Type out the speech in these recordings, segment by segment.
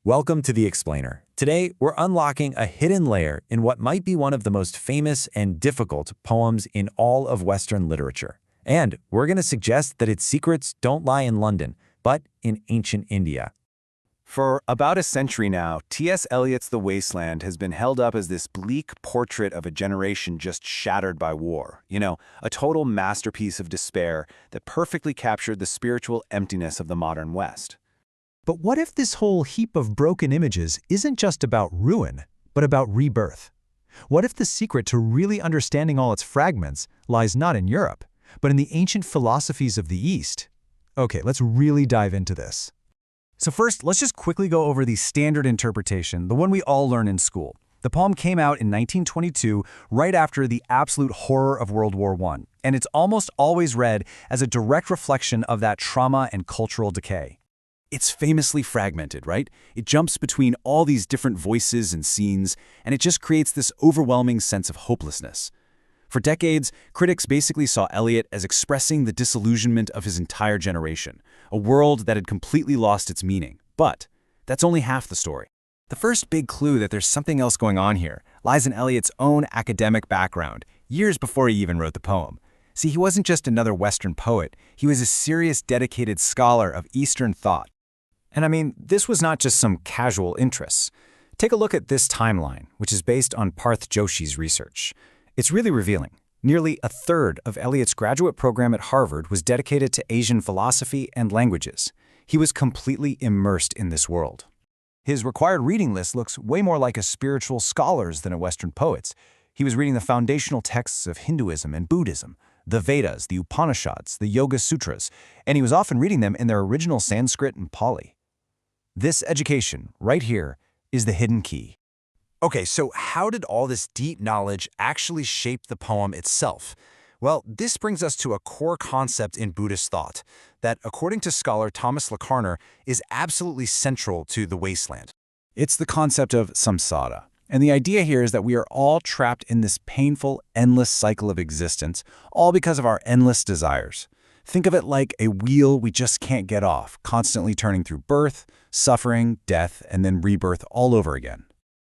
Welcome to The Explainer. Today, we're unlocking a hidden layer in what might be one of the most famous and difficult poems in all of Western literature. And we're going to suggest that its secrets don't lie in London, but in ancient India. For about a century now, T.S. Eliot's The Wasteland has been held up as this bleak portrait of a generation just shattered by war. A total masterpiece of despair that perfectly captured the spiritual emptiness of the modern West. But what if this whole heap of broken images isn't just about ruin, but about rebirth? What if the secret to really understanding all its fragments lies not in Europe, but in the ancient philosophies of the East? Okay, let's really dive into this. So first, let's just quickly go over the standard interpretation, the one we all learn in school. The poem came out in 1922, right after the absolute horror of World War I, and it's almost always read as a direct reflection of that trauma and cultural decay. It's famously fragmented, right? It jumps between all these different voices and scenes, and it just creates this overwhelming sense of hopelessness. For decades, critics basically saw Eliot as expressing the disillusionment of his entire generation, a world that had completely lost its meaning. But that's only half the story. The first big clue that there's something else going on here lies in Eliot's own academic background, years before he even wrote the poem. See, he wasn't just another Western poet, he was a serious, dedicated scholar of Eastern thought. And I mean, this was not just some casual interests. Take a look at this timeline, which is based on Parth Joshi's research. It's really revealing. Nearly a third of Eliot's graduate program at Harvard was dedicated to Asian philosophy and languages. He was completely immersed in this world. His required reading list looks way more like a spiritual scholar's than a Western poet's. He was reading the foundational texts of Hinduism and Buddhism, the Vedas, the Upanishads, the Yoga Sutras, and he was often reading them in their original Sanskrit and Pali. This education, right here, is the hidden key. Okay, so how did all this deep knowledge actually shape the poem itself? Well, this brings us to a core concept in Buddhist thought that, according to scholar Thomas Lacarner, is absolutely central to The Wasteland. It's the concept of samsara. And the idea here is that we are all trapped in this painful, endless cycle of existence, all because of our endless desires. Think of it like a wheel we just can't get off, constantly turning through birth, suffering, death, and then rebirth all over again.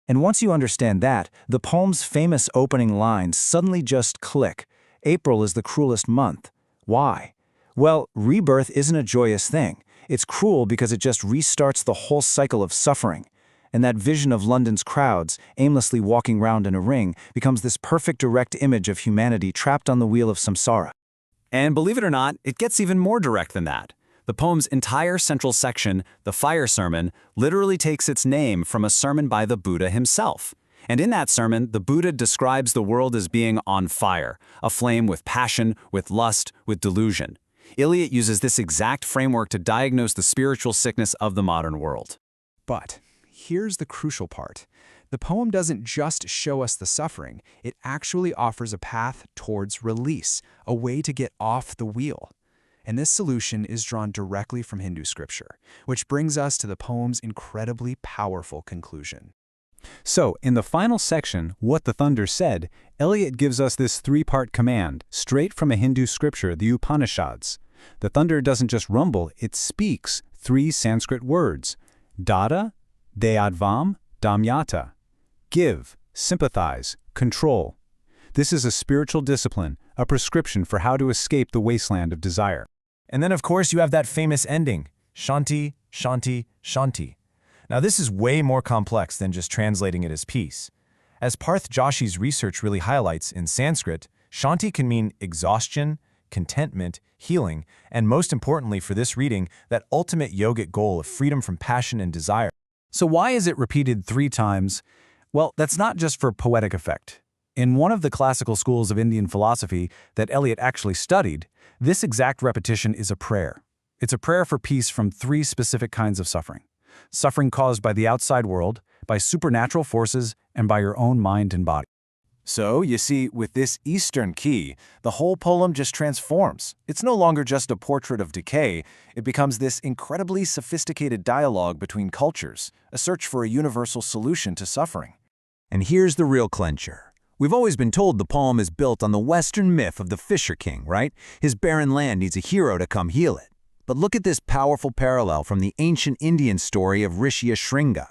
And once you understand that, the poem's famous opening lines suddenly just click. April is the cruelest month. Why? Well, rebirth isn't a joyous thing. It's cruel because it just restarts the whole cycle of suffering. And that vision of London's crowds, aimlessly walking round in a ring, becomes this perfect direct image of humanity trapped on the wheel of samsara. And believe it or not, it gets even more direct than that. The poem's entire central section, the Fire Sermon, literally takes its name from a sermon by the Buddha himself. And in that sermon, the Buddha describes the world as being on fire, aflame with passion, with lust, with delusion. Eliot uses this exact framework to diagnose the spiritual sickness of the modern world. But here's the crucial part. The poem doesn't just show us the suffering, it actually offers a path towards release, a way to get off the wheel. And this solution is drawn directly from Hindu scripture, which brings us to the poem's incredibly powerful conclusion. So, in the final section, What the Thunder Said, Eliot gives us this three-part command, straight from a Hindu scripture, the Upanishads. The thunder doesn't just rumble, it speaks three Sanskrit words, dada, deyadvam, damyata. Give, sympathize, control. This is a spiritual discipline, a prescription for how to escape the wasteland of desire. And then, of course, you have that famous ending, Shanti, Shanti, Shanti. Now, this is way more complex than just translating it as peace. As Parth Joshi's research really highlights, in Sanskrit, Shanti can mean exhaustion, contentment, healing, and most importantly for this reading, that ultimate yogic goal of freedom from passion and desire. So why is it repeated 3 times? Well, that's not just for poetic effect. In one of the classical schools of Indian philosophy that Eliot actually studied, this exact repetition is a prayer. It's a prayer for peace from 3 specific kinds of suffering. Suffering caused by the outside world, by supernatural forces, and by your own mind and body. So, you see, with this Eastern key, the whole poem just transforms. It's no longer just a portrait of decay, it becomes this incredibly sophisticated dialogue between cultures, a search for a universal solution to suffering. And here's the real clincher. We've always been told the poem is built on the Western myth of the Fisher King, right? His barren land needs a hero to come heal it. But look at this powerful parallel from the ancient Indian story of Shringa.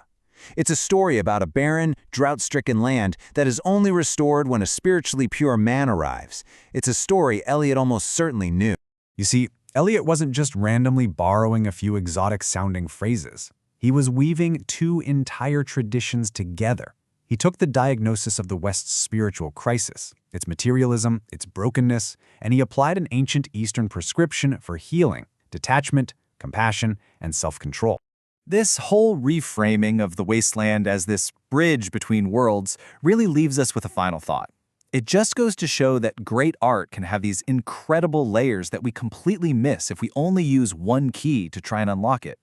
It's a story about a barren, drought-stricken land that is only restored when a spiritually pure man arrives. It's a story Eliot almost certainly knew. You see, Eliot wasn't just randomly borrowing a few exotic-sounding phrases. He was weaving two entire traditions together. He took the diagnosis of the West's spiritual crisis, its materialism, its brokenness, and he applied an ancient Eastern prescription for healing, detachment, compassion, and self-control. This whole reframing of the wasteland as this bridge between worlds really leaves us with a final thought. It just goes to show that great art can have these incredible layers that we completely miss if we only use one key to try and unlock it.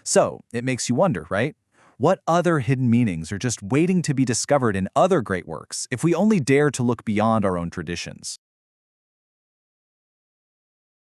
So, it makes you wonder, right? What other hidden meanings are just waiting to be discovered in other great works if we only dare to look beyond our own traditions?